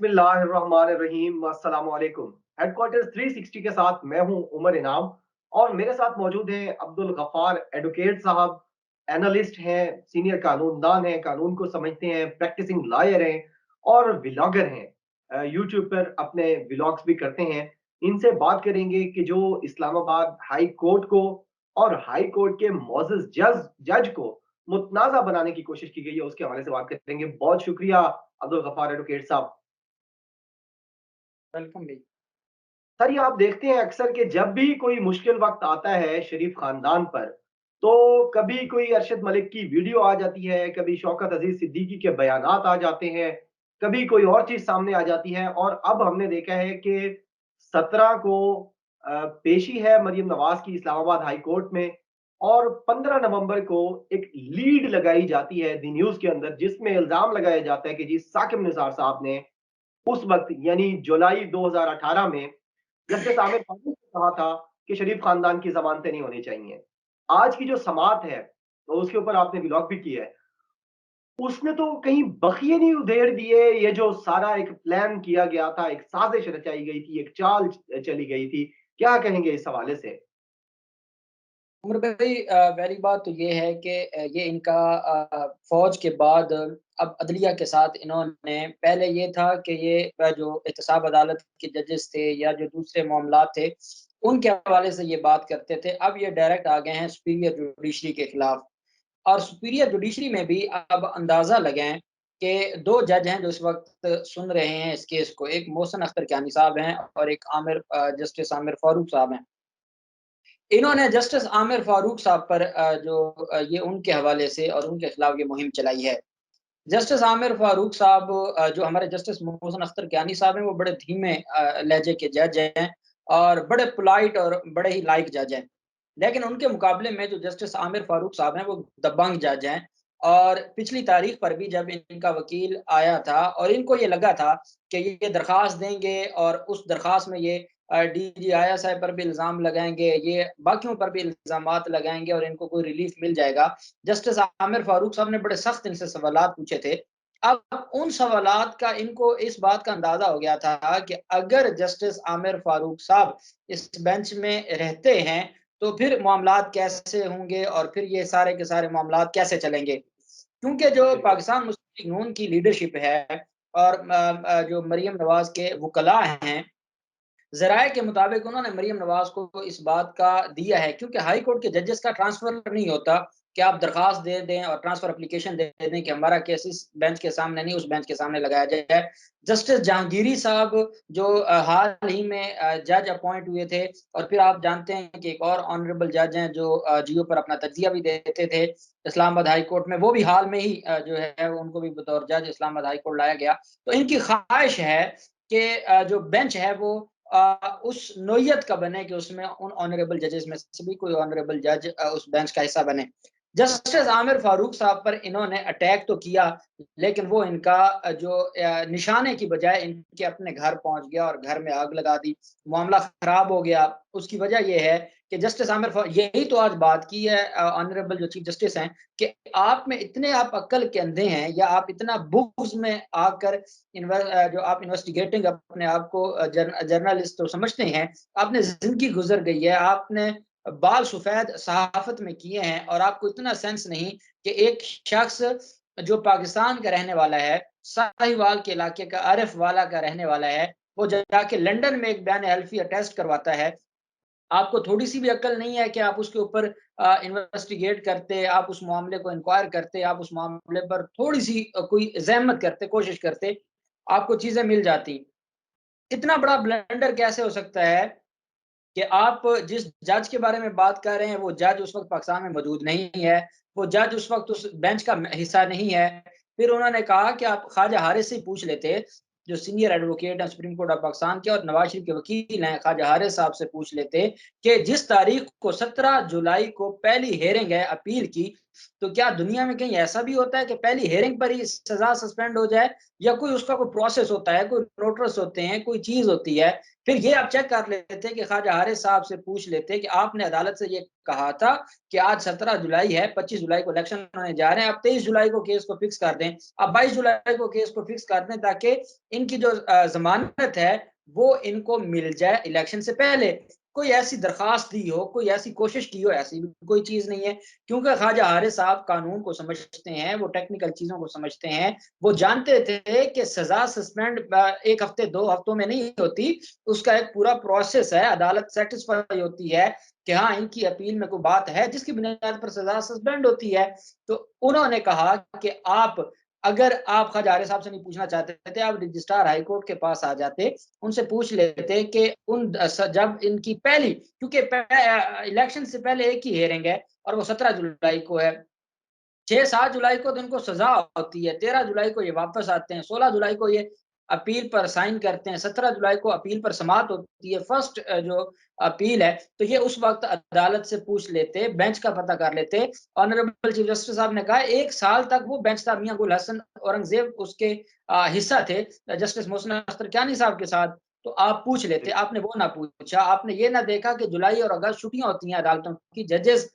बिस्मिल्लाहिर्रहमानिर्रहीम अस्सलाम वालेकुम। हेडक्वार्टर्स 360 के साथ मैं हूं उमर इनाम और मेरे साथ मौजूद हैं अब्दुल गफ्फार एडवोकेट साहब। एनालिस्ट हैं, सीनियर कानूनदान हैं, कानून को समझते हैं, प्रैक्टिसिंग लॉयर हैं और व्लॉगर हैं। यूट्यूब पर अपने व्लॉग्स भी करते हैं। इनसे बात करेंगे कि जो इस्लामाबाद हाई कोर्ट को और हाई कोर्ट के मोअज़्ज़ज़ जज जज को मुतनाज़ा बनाने की कोशिश की गई है, उसके हवाले से बात करेंगे। बहुत शुक्रिया अब्दुल गफ्फार एडवोकेट साहब। वेलकम भी। सर, ये आप देखते हैं अक्सर कि जब भी कोई मुश्किल वक्त आता है शरीफ खानदान पर, तो कभी कोई अरशद मलिक की वीडियो आ जाती है, कभी शौकत अजीज सिद्दीकी के बयानात आ जाते हैं, कभी कोई और चीज सामने आ जाती है। और अब हमने देखा है कि 17 को पेशी है मरियम नवाज की इस्लामाबाद हाई कोर्ट में, और 15 नवंबर को एक लीड लगाई जाती है दी न्यूज के अंदर, जिसमें इल्जाम लगाया जाता है कि जी साकिब निसार साहब ने उस वक्त यानी जुलाई 2018 में जस्टिस आमिर खान ने कहा था कि शरीफ खानदान की जमानतें नहीं होनी चाहिए। आज की जो समात है, तो उसके ऊपर आपने व्लॉग भी किया है, उसने तो कहीं बखिए नहीं उधेड़ दिए। ये जो सारा एक प्लान किया गया था, एक साजिश रचाई गई थी, एक चाल चली गई थी, क्या कहेंगे इस हवाले से? उमर भाई, पहली बात तो ये है कि ये इनका फौज के बाद अब अदलिया के साथ इन्होंने पहले ये था कि ये जो एहतसाब अदालत के जजेस थे या जो दूसरे मामला थे उनके हवाले से ये बात करते थे। अब ये डायरेक्ट आ गए हैं सुपीरियर जुडिशरी के खिलाफ। और सुपीरियर जुडिशरी में भी अब अंदाजा लगाएं कि दो जज हैं जो इस वक्त सुन रहे हैं इस केस को। एक मोहसिन अख्तर कियानी साहब हैं और एक जस्टिस आमिर फारूक साहब हैं। इन्होंने जस्टिस आमिर फारूक साहब पर ये उनके हवाले से और उनके खिलाफ ये मुहिम चलाई है। जस्टिस आमिर फारूक साहब, जो हमारे जस्टिस मोहसिन अख्तर कियानी साहब हैं, वो बड़े धीमे लहजे के जज हैं और बड़े पोलाइट और बड़े ही लाइक जज हैं। लेकिन उनके मुकाबले में जो जस्टिस आमिर फारूक साहब हैं, वो दबंग जज हैं। और पिछली तारीख पर भी जब इनका वकील आया था और इनको ये लगा था कि ये दरख्वास्त देंगे और उस दरख्वास्त में ये डीजी आया साहब पर भी इल्ज़ाम लगाएँगे, ये बाकियों पर भी इल्ज़ामात लगाएँगे और इनको कोई रिलीफ़ मिल जाएगा। जस्टिस आमिर फारूक साहब ने बड़े सख्त इनसे सवालात पूछे थे। अब उन सवालात का इनको इस बात का अंदाज़ा हो गया था कि अगर जस्टिस आमिर फारूक साहब इस बेंच में रहते हैं, तो फिर मामलात कैसे होंगे और फिर ये सारे के सारे मामलात कैसे चलेंगे? क्योंकि जो बिल्कुल। पाकिस्तान मुस्लिम लीग नून की लीडरशिप है और जो मरियम नवाज़ के वुकला हैं, ज़राए के मुताबिक उन्होंने मरियम नवाज़ को इस बात का दिया है, क्योंकि हाई कोर्ट के जजेस का ट्रांसफ़र नहीं होता कि आप दरख़्वास्त दे दें और ट्रांसफ़र एप्लीकेशन दे दें कि हमारा केस इस बेंच के सामने नहीं, उस बेंच के सामने लगाया जाए। जस्टिस जहांगीरी साहब जो हाल ही में जज अपॉइंट हुए थे और फिर आप जानते हैं कि एक और ऑनरेबल जज हैं जो जियो पर अपना तज्ज़िया भी देते थे इस्लामाबाद हाई कोर्ट में, वो भी हाल में ही जो है उनको भी बतौर जज इस्लामाबाद हाई कोर्ट लाया गया। तो इनकी ख़्वाहिश है कि जो बेंच है वो उस नोयत का बने कि उसमें उन ऑनरेबल जजेस में से भी कोई ऑनरेबल जज उस बेंच का हिस्सा बने। जस्टिस आमिर फारूक साहब पर इन्होंने अटैक तो किया, लेकिन वो इनका निशाने की बजाय इनके अपने घर पहुंच गया और घर में आग लगा दी। मामला खराब हो गया। उसकी वजह ये है कि जस्टिस यही तो आज बात की है ऑनरेबल जो चीफ जस्टिस हैं कि आप में इतने आप अक्ल के अंधे हैं या आप इतना बुग्ज में आकर जो आप इन्वेस्टिगेटिंग अपने आप को जर्नलिस्ट तो समझते हैं, आपने ज़िंदगी गुज़र गई है, आपने बाल सफ़ेद सहाफ़त में किए हैं और आपको इतना सेंस नहीं कि एक शख़्स जो पाकिस्तान का रहने वाला है, साहिवाल के इलाके का, आरिफ वाला का रहने वाला है, वो जाके लंदन में एक बयान हल्फी टेस्ट करवाता है। आपको थोड़ी-सी भी अक्ल नहीं है कि आप उसके ऊपर इन्वेस्टिगेट करते, आप उस मामले को इंक्वायर करते, आप उस मामले पर थोड़ी-सी कोई ज़हमत करते, कोशिश करते, आपको चीज़ें मिल जाती। इतना बड़ा ब्लंडर कैसे हो सकता है कि आप जिस जज के बारे में बात कर रहे हैं, वो जज उस वक़्त पाकिस्तान में मौजूद नहीं है, वो जज उस वक़्त उस बेंच का हिस्सा नहीं है। फिर उन्होंने कहा कि आप ख्वाजा हारिस से ही पूछ लेते, जो सीनियर एडवोकेट हैं सुप्रीम कोर्ट ऑफ पाकिस्तान के और नवाज़ शरीफ के वकील हैं, ख्वाजा हारिस साहब से पूछ लेते कि जिस तारीख को 17 जुलाई को पहली हियरिंग है अपील की, तो क्या दुनिया में कहीं ऐसा भी होता है कि पहली हियरिंग पर ही सज़ा सस्पेंड हो जाए या कोई उसका कोई प्रोसेस होता है, कोई नोटिस होते हैं, कोई चीज़ होती है फिर ये आप चेक कर लेते कि ख्वाजा हारिस साहब से पूछ लेते कि आपने अदालत से ये कहा था कि आज 17 जुलाई है, 25 जुलाई को इलेक्शन होने जा रहे हैं, आप 23 जुलाई को केस को फिक्स कर दें, अब 22 जुलाई को केस को फिक्स कर दें ताकि इनकी जो जमानत है वो इनको मिल जाए इलेक्शन से पहले। कोई ऐसी दरखास्त दी हो, कोई ऐसी कोशिश की हो, ऐसी भी कोई चीज नहीं है, क्योंकि ख्वाजा हारिस साहब कानून को समझते हैं, वो टेक्निकल चीजों को समझते हैं, वो जानते थे कि सजा सस्पेंड 1 हफ्ते 2 हफ्तों में नहीं होती, उसका एक पूरा प्रोसेस है, अदालत सेटिस्फाई होती है कि हाँ इनकी अपील में कोई बात है जिसकी बुनियाद पर सजा सस्पेंड होती है। तो उन्होंने कहा कि आप, अगर आप ख्वाजा हारिस साहब से नहीं पूछना चाहते थे, आप रजिस्ट्रार हाई कोर्ट के पास आ जाते, उनसे पूछ लेते कि उन जब इनकी पहली, क्योंकि इलेक्शन से पहले एक ही हेयरिंग है और वो 17 जुलाई को है, 6-7 जुलाई को तो इनको सजा होती है, 13 जुलाई को ये वापस आते हैं, 16 जुलाई को ये अपील पर साइन करते हैं, 17 जुलाई को अपील पर समाप्त होती है फर्स्ट जो अपील है, तो ये उस वक्त अदालत से पूछ लेते, बेंच का पता कर लेते। ऑनरेबल चीफ जस्टिस साहब ने कहा 1 साल तक वो बेंच था, मियां गुल हसन औरंगजेब उसके हिस्सा थे, जस्टिस मोहसिन अख्तर कियानी साहब के साथ। तो आप पूछ लेते, आपने वो ना पूछा, आपने ये ना देखा कि जुलाई और अगस्त छुट्टियां होती हैं अदालतों की, जजेस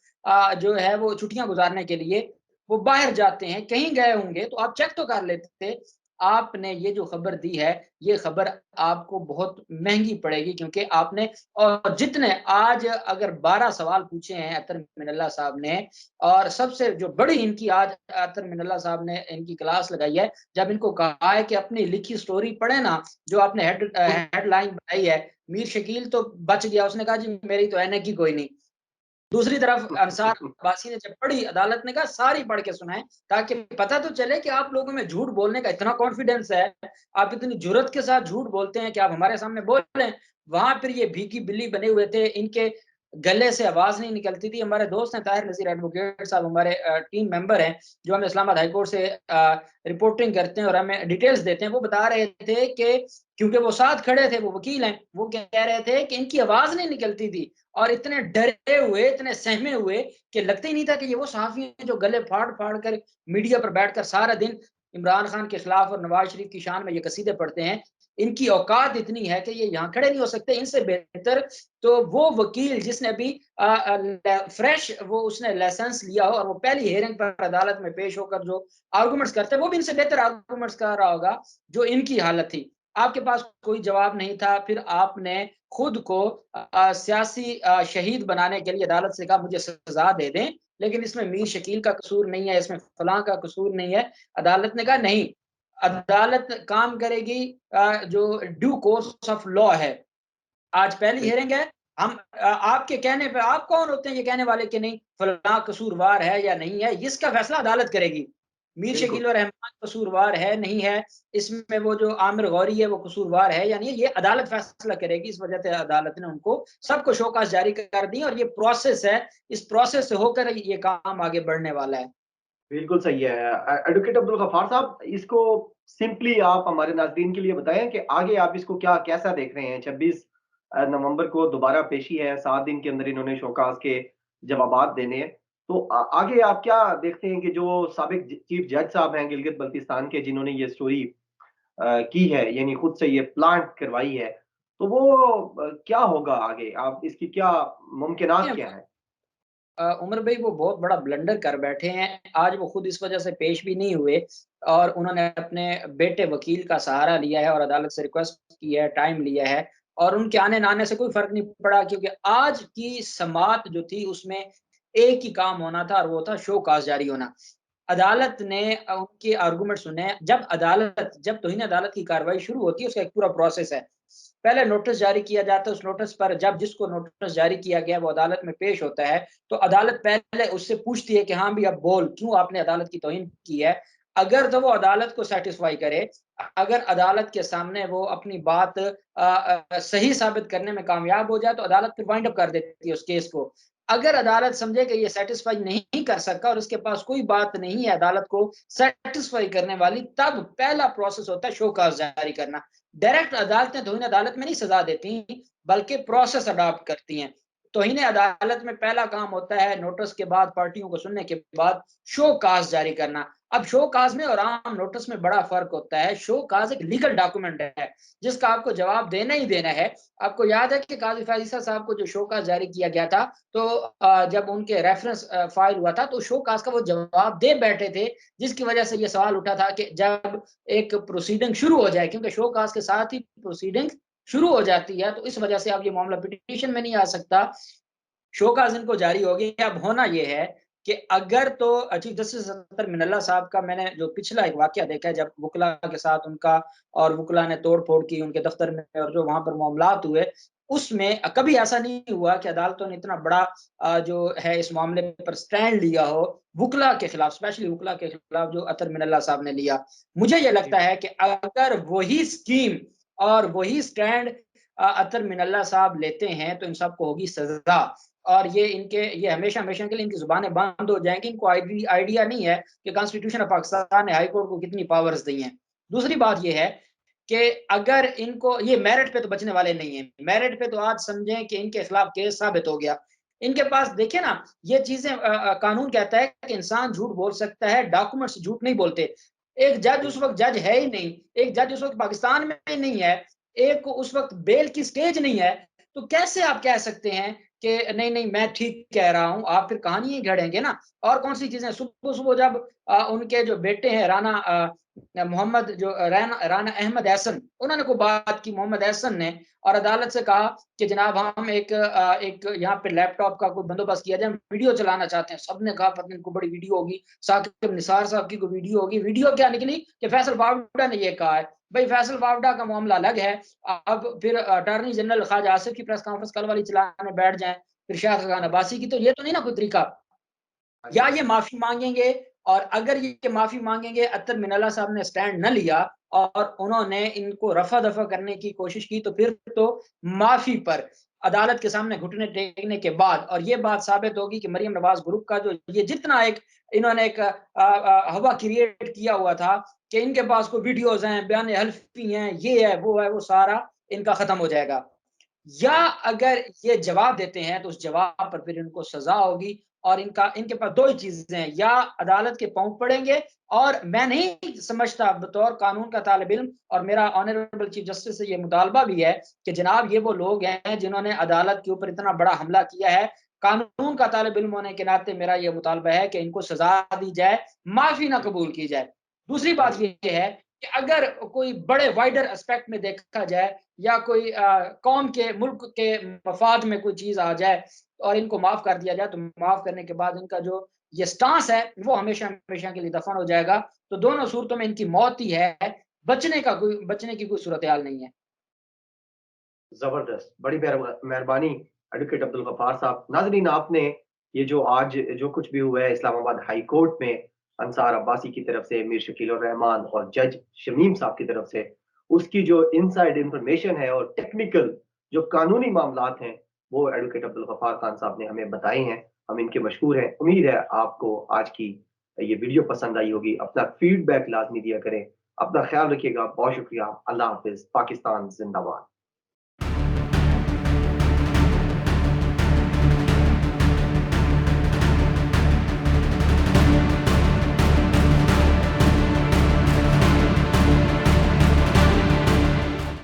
जो है वो छुट्टियां गुजारने के लिए वो बाहर जाते हैं, कहीं गए होंगे, तो आप चेक तो कर लेते थे। आपने ये जो खबर दी है, ये खबर आपको बहुत महंगी पड़ेगी, क्योंकि आपने, और जितने आज अगर 12 सवाल पूछे हैं अतर मिनल्ला साहब ने, और सबसे जो बड़ी इनकी आज अतर मिनल्ला साहब ने इनकी क्लास लगाई है, जब इनको कहा है कि अपनी लिखी स्टोरी पढ़े ना, जो आपने हेडलाइन बनाई है, मीर शकील तो बच गया, उसने कहा जी मेरी तो एनए की कोई नहीं। दूसरी तरफ अंसार अब्बासी ने जब पढ़ी, अदालत ने कहा सारी पढ़ के सुनाएं, ताकि पता तो चले कि आप लोगों में झूठ बोलने का इतना कॉन्फिडेंस है, आप इतनी जुर्रत के साथ झूठ बोलते हैं कि आप हमारे सामने बोलें। वहां फिर ये भीगी बिल्ली बने हुए थे, इनके गले से आवाज नहीं निकलती थी। हमारे दोस्त हैं ताहिर नजीर एडवोकेट साहब, हमारे टीम मेंबर हैं, जो हमें इस्लामाबाद हाई कोर्ट से रिपोर्टिंग करते हैं और हमें डिटेल्स देते हैं, वो बता रहे थे कि क्योंकि वो साथ खड़े थे, वो वकील हैं, वो कह रहे थे कि इनकी आवाज नहीं निकलती थी और इतने डरे हुए, इतने सहमे हुए कि लगता ही नहीं था कि ये वो सहाफी हैं जो गले फाड़ फाड़ कर मीडिया पर बैठकर सारा दिन इमरान खान के खिलाफ और नवाज शरीफ की शान में ये कसीदे पढ़ते हैं। इनकी औकात इतनी है कि ये यहाँ खड़े नहीं हो सकते, इनसे बेहतर तो वो वकील जिसने अभी फ्रेश वो उसने लाइसेंस लिया हो और वो पहली हेयरिंग पर अदालत में पेश होकर जो आर्गूमेंट्स करते हैं, वो भी इनसे बेहतर आर्गूमेंट्स कर रहा होगा जो इनकी हालत थी। आपके पास कोई जवाब नहीं था, फिर आपने खुद को सियासी शहीद बनाने के लिए अदालत से कहा मुझे सजा दे दें, लेकिन इसमें मीर शकील का कसूर नहीं है, इसमें फलां का कसूर नहीं है। अदालत ने कहा नहीं, अदालत काम करेगी जो ड्यू कोर्स ऑफ लॉ है। आज पहली हियरिंग है, हम आपके कहने पे, आप कौन होते हैं ये कहने वाले कि नहीं फलां कसूरवार है या नहीं है, इसका फैसला अदालत करेगी। मीर बिल्कुल। शकील और रहमान कसूरवार है नहीं है, इसमें वो जो आमिर गौरी है वो कसूरवार है या नहीं है, ये अदालत फैसला करेगी। इस वजह से अदालत ने उनको सबको शोकास जारी कर दी और ये प्रोसेस है, इस प्रोसेस से होकर ये काम आगे बढ़ने वाला है। बिल्कुल सही है। एडवोकेट अब्दुल गफ्फार साहब, इसको सिंपली आप हमारे नाज़रीन के लिए बताएँ कि आगे आप इसको क्या कैसा देख रहे हैं? 26 नवंबर को दोबारा पेशी है, 7 दिन के अंदर इन्होंने शोकाज़ के जवाबात देने हैं। तो आगे आप क्या देखते हैं कि जो साबिक चीफ जज साहब हैं गिलगित-बल्तिस्तान के, जिन्होंने ये स्टोरी की है, यानी खुद से ये प्लांट करवाई है, तो वो क्या होगा आगे? आप इसकी क्या मुमकिनात क्या हैं? उमर भाई वो बहुत बड़ा ब्लंडर कर बैठे हैं। आज वो खुद इस वजह से पेश भी नहीं हुए और उन्होंने अपने बेटे वकील का सहारा लिया है और अदालत से रिक्वेस्ट की है, टाइम लिया है और उनके आने ना आने से कोई फ़र्क नहीं पड़ा, क्योंकि आज की समाअत जो थी उसमें एक ही काम होना था और वो था शो कॉज़ जारी होना। अदालत ने उनके आर्गुमेंट सुने। जब तौहीन अदालत की कार्रवाई शुरू होती है उसका एक पूरा प्रोसेस है। पहले नोटिस जारी किया जाता है, उस नोटिस पर जब जिसको नोटिस जारी किया गया वो अदालत में पेश होता है, तो अदालत पहले उससे पूछती है कि हाँ भी अब बोल, क्यों आपने अदालत की तौहीन की है? अगर तो वो अदालत को सैटिस्फाई करे, अगर अदालत के सामने वो अपनी बात सही साबित करने में कामयाब हो जाए तो अदालत फिर वाइंड अप कर देती है उस केस को। अगर अदालत समझे कि ये सैटिस्फाई नहीं कर सका और इसके पास कोई बात नहीं है अदालत को सैटिस्फाई करने वाली, तब पहला प्रोसेस होता है शो कॉज़ जारी करना। डायरेक्ट अदालतें तौहीन अदालत में नहीं सजा देती, बल्कि प्रोसेस अडॉप्ट करती हैं। तौहीन अदालत में पहला काम होता है नोटिस के बाद, पार्टियों को सुनने के बाद शो काज जारी करना। अब शो काज में और आम नोटिस में बड़ा फर्क होता है। शो काज एक लीगल डॉक्यूमेंट है जिसका आपको जवाब देना ही देना है। आपको याद है कि काजी फैज़ साहब को जो शो काज जारी किया गया था, तो जब उनके रेफरेंस फाइल हुआ था तो शो काज का वो जवाब दे बैठे थे, जिसकी वजह से ये सवाल उठा था कि जब एक प्रोसीडिंग शुरू हो जाए, क्योंकि शो काज के साथ ही प्रोसीडिंग शुरू हो जाती है, तो इस वजह से अब ये मामला पिटीशन में नहीं आ सकता। शोकाज इनको जारी हो गई। अब होना ये है कि अगर तो चीफ जस्टिस अतर मिनल्ला साहब का मैंने जो पिछला एक वाकया देखा है, जब वुकला के साथ उनका और वुकला ने तोड़ फोड़ की उनके दफ्तर में और जो वहां पर मामलात हुए, उसमें कभी ऐसा नहीं हुआ कि अदालतों ने इतना बड़ा जो है इस मामले पर स्टैंड लिया हो वुकला के खिलाफ, स्पेशली वुकला के खिलाफ जो अतर मिनल्ला साहब ने लिया। मुझे ये लगता जी। है कि अगर वही स्कीम और वही स्टैंड अतर मिनल्ला साहब लेते हैं तो इन सबको होगी सजा। और ये हमेशा हमेशा के लिए इनकी जुबानें बंद हो जाएंगी। इनको आइडिया नहीं है कि कॉन्स्टिट्यूशन ऑफ पाकिस्तान ने हाई कोर्ट को कितनी पावर्स दी हैं। दूसरी बात ये है कि अगर इनको ये मेरिट पे तो बचने वाले नहीं है। मेरिट पे तो आज समझें कि इनके खिलाफ केस साबित हो गया। इनके पास देखिए ना, ये चीजें कानून कहता है कि इंसान झूठ बोल सकता है, डॉक्यूमेंट्स झूठ नहीं बोलते। एक जज उस वक्त जज है ही नहीं, एक जज उस वक्त पाकिस्तान में नहीं है, एक उस वक्त बेल की स्टेज नहीं है, तो कैसे आप कह सकते हैं कि नहीं नहीं मैं ठीक कह रहा हूं? आप फिर कहानी ही गढ़ेंगे ना। और कौन सी चीजें, सुबह सुबह जब उनके जो बेटे हैं राना मोहम्मद जो राना अहमद एहसन, उन्होंने को बात की मोहम्मद एहसन ने, और अदालत से कहा कि जनाब हम एक यहाँ पे लैपटॉप का कोई बंदोबस्त किया जाए, हम वीडियो चलाना चाहते हैं। सबने कहा पता नहीं को बड़ी वीडियो होगी, साकिब निसार साहब की कोई वीडियो होगी। वीडियो क्या निकली कि फैसल वावडा ने ये कहा है। भाई फैसल वावडा का मामला अलग है। अब फिर अटॉर्नी जनरल ख्वाजा आसिफ की प्रेस कॉन्फ्रेंस कल वाली चलाने बैठ जाए, फिर शाह खान अब्बासी की, तो ये तो नहीं ना कोई तरीका। हाँ या जी। ये माफी मांगेंगे, और अगर ये माफी मांगेंगे, अतर मिनल्ला साहब ने स्टैंड न लिया और उन्होंने इनको रफा दफा करने की कोशिश की, तो फिर तो माफी पर अदालत के सामने घुटने टेकने के बाद और ये बात साबित होगी कि मरियम नवाज ग्रुप का जो ये जितना एक इन्होंने एक हवा क्रिएट किया हुआ था कि इनके पास कोई वीडियोज हैं, बयान हल्फी हैं, ये है वो है, वो सारा इनका खत्म हो जाएगा। या अगर ये जवाब देते हैं तो उस जवाब पर फिर इनको सजा होगी। और इनके पास दो ही चीजें हैं, या अदालत के पांव पड़ेंगे, और मैं नहीं समझता बतौर कानून का तालिब इल्म, और मेरा ऑनरेबल चीफ जस्टिस से ये मुतालबा भी है कि जनाब ये वो लोग हैं जिन्होंने अदालत के ऊपर इतना बड़ा हमला किया है, कानून का तालिब इल्म होने के नाते मेरा ये मुतालबा है कि इनको सजा दी जाए, माफी ना कबूल की जाए। दूसरी हाँ बात जी। ये है कि अगर कोई बड़े वाइडर एस्पेक्ट में देखा जाए, या कोई कौम के मुल्क के मफाद में कोई चीज आ जाए और इनको माफ कर दिया जाए, तो माफ करने के बाद इनका जो ये स्टांस है वो हमेशा हमेशा के लिए दफन हो जाएगा। तो दोनों सूरतों में इनकी मौत ही है, बचने की कोई सूरत हाल नहीं है। ज़बरदस्त, बड़ी मेहरबानी एडवोकेट अब्दुल गफ़ार साहब। नाज़रीन, आपने ये जो आज जो कुछ भी हुआ है इस्लामाबाद हाई कोर्ट में अंसार अब्बासी की तरफ से, मीर शकील उर रहमान और जज शमीम साहब की तरफ से, उसकी जो इनसाइड इन्फॉर्मेशन है और टेक्निकल जो कानूनी मामलात हैं, वो एडवोकेट अब्दुल गफ़ार खान साहब ने हमें बताए हैं। हम इनके मशकूर हैं। उम्मीद है आपको आज की ये वीडियो पसंद आई होगी। अपना फीडबैक लाज़मी दिया करें। अपना ख़्याल रखिएगा। बहुत शुक्रिया। अल्लाह हाफ़िज़। पाकिस्तान ज़िंदाबाद।